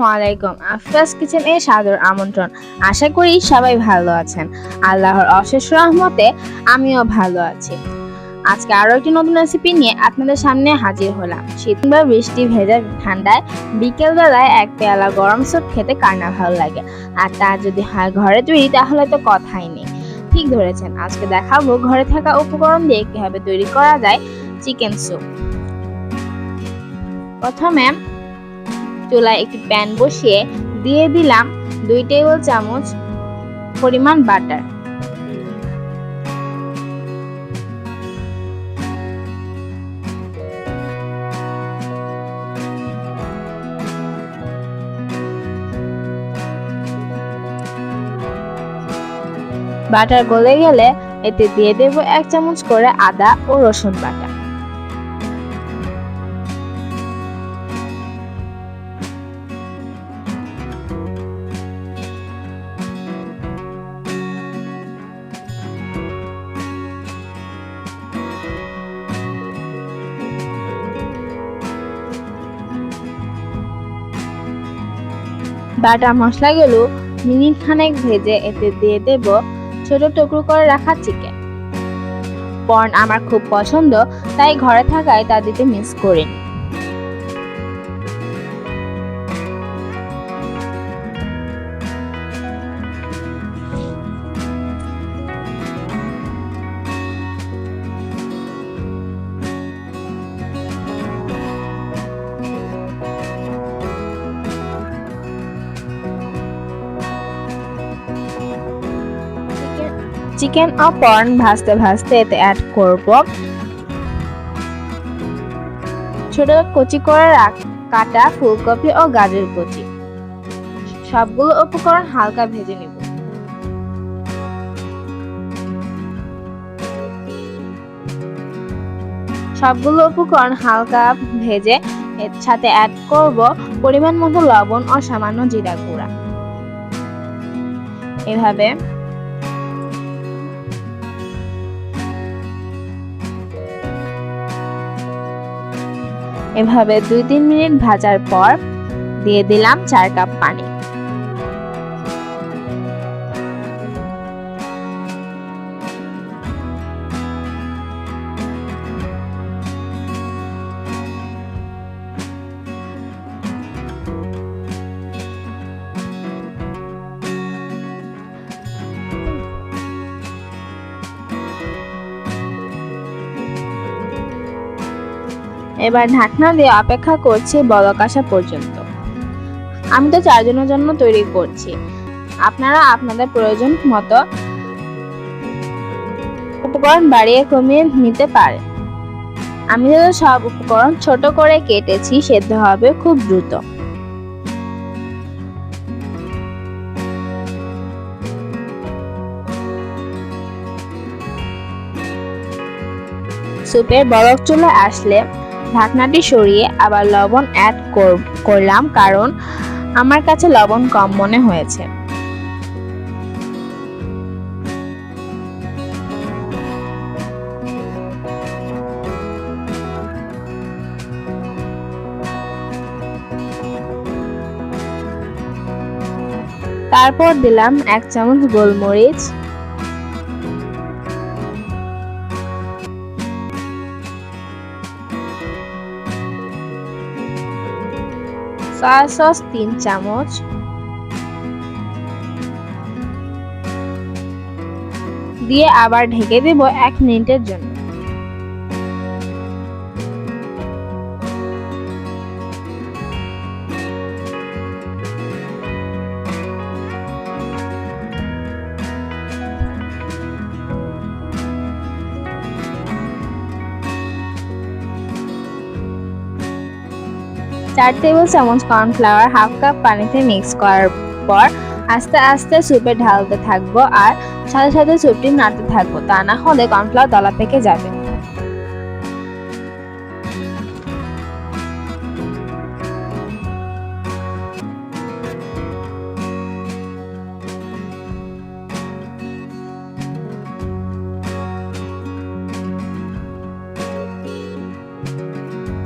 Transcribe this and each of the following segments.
ওয়ালাইকুম আফরাজ কিচেনে সাদর আমন্ত্রণ। আশা করি সবাই ভালো আছেন। আল্লাহর অশেষ রহমতে আমিও ভালো আছি। আজকে আরো একটি নতুন রেসিপি নিয়ে আপনাদের সামনে হাজির হলাম। শীত বা বৃষ্টি ভেজা ঠান্ডায় বিকেল বেলায় এক পেয়ালা গরম স্যুপ খেতে কার না ভালো লাগে, আর তা যদি হয় ঘরে তৈরি তাহলে তো কথাই নেই। ঠিক ধরেছেন, আজকে দেখাবো ঘরে থাকা উপকরণ দিয়ে কিভাবে তৈরি করা যায় চিকেন স্যুপ। প্রথমে চুলায় একটি প্যান বসিয়ে দিয়ে দিলাম 2 টেবিল চামচ পরিমাণ বাটার। বাটার গলে গেলে এতে দিয়ে দেব 1 চামচ করে আদা ও রসুন বাটা। বাটা মশলাগুলো মিনিট খানেক ভেজে এতে দিয়ে দেব ছোট টুকরো করে রাখা চিকেন। পর্ন আমার খুব পছন্দ, তাই ঘরে থাকায় তা দিতে মিস করিনি। চিকেন ও কর্ন ভাজতে ভাজতে এতে অ্যাড করব ছোট কচি করে কাটা ফুলকপি ও গাজর কুচি। সবগুলো উপকরণ হালকা ভেজে নিব। সবগুলো উপকরণ হালকা ভেজে এর সাথে অ্যাড করব পরিমাণ মতো লবণ ও সামান্য জিরা গুঁড়া। এভাবে এভাবে 2-3 মিনিট ভাজার পর দিয়ে দিলাম 4 কাপ পানি। এবার ঢাকনা দিয়ে অপেক্ষা করছি বলক আসা পর্যন্ত। আমি তো 4 জনের জন্য তৈরি করছি, আপনারা আপনাদের প্রয়োজন মতো উপকরণ বাড়িয়ে কমিয়ে নিতে পারেন। আমি তো সব উপকরণ ছোট করে কেটেছি, সেদ্ধ হবে খুব দ্রুত। স্যুপের বলক চলে আসলে ঢাকনাটি সরিয়ে আবার লবণ অ্যাড করলাম, কারণ আমার কাছে লবণ কম মনে হয়েছে। তারপর দিলাম 1 চামচ গোলমরিচ, সয়া সস 3 চামচ, দিয়ে আবার ঢেকে দেব 1 মিনিটের জন্য। চার টেবিল চামচ কর্নফ্লাওয়ার হাফ কাপ পানিতে মিক্স করার পর আস্তে আস্তে স্যুপে ঢালতে থাকবো, আর সাথে সাথে স্যুপটি নাড়তে থাকবো, তা না হলে কর্নফ্লাওয়ার দলা পেকে যাবে।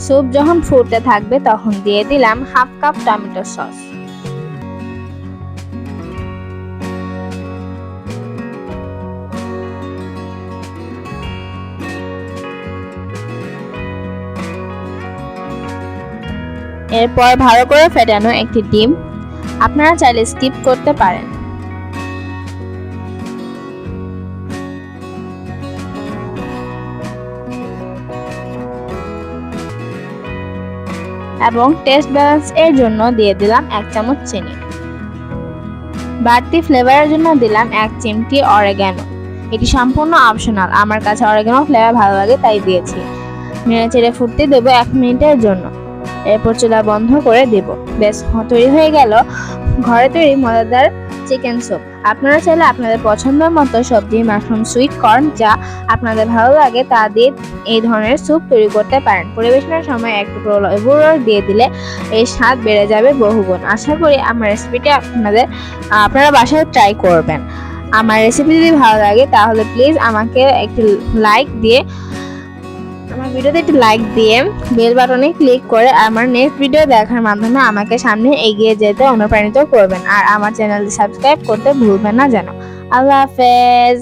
স্যুপ যখন ফুটতে থাকবে তখন দিয়ে দিলাম হাফ কাপ টমেটো সস। এরপর ভালো করে ফেটানো একটি ডিম, আপনারা চাইলে স্কিপ করতে পারেন। এবং টেস্ট ব্যালেন্স এর জন্য দিয়ে দিলাম 1 চামচ চিনি। বাড়তি ফ্লেভারের জন্য দিলাম 1 চিমটি অরিগানো। এটি সম্পূর্ণ অপশনাল, আমার কাছে অরিগানো ফ্লেভার ভালো লাগে তাই দিয়েছি। নেড়েচেড়ে ফুটতে দেবো 1 মিনিটের জন্য। এরপর চুলা বন্ধ করে দেব। বেশ, তৈরি হয়ে গেল ঘরে তৈরি মজাদার চিকেন স্যুপ। আপনারা চাইলে আপনাদের পছন্দ মতো সবজি, মাশরুম, সুইট কর্ন যা আপনাদের ভালো লাগে তা দিয়ে এই ধরনের স্যুপ তৈরি করতে পারেন। পরিবেশনের সময় একটু লেবুর রস দিয়ে দিলে এই স্বাদ বেড়ে যাবে বহুগুণ। আশা করি আমার রেসিপিটি আপনারা বাসায় ট্রাই করবেন। আমার রেসিপি যদি ভালো লাগে তাহলে প্লিজ আমাকে একটি লাইক দিয়ে, আমার ভিডিওতে একটি লাইক দিয়ে বেল বাটনে ক্লিক করে আমার নেক্সট ভিডিও দেখার মাধ্যমে আমাকে সামনে এগিয়ে যেতে অনুপ্রাণিত করবেন। আর আমার চ্যানেলটি সাবস্ক্রাইব করতে ভুলবেন না যেন। আল্লাহ হাফেজ।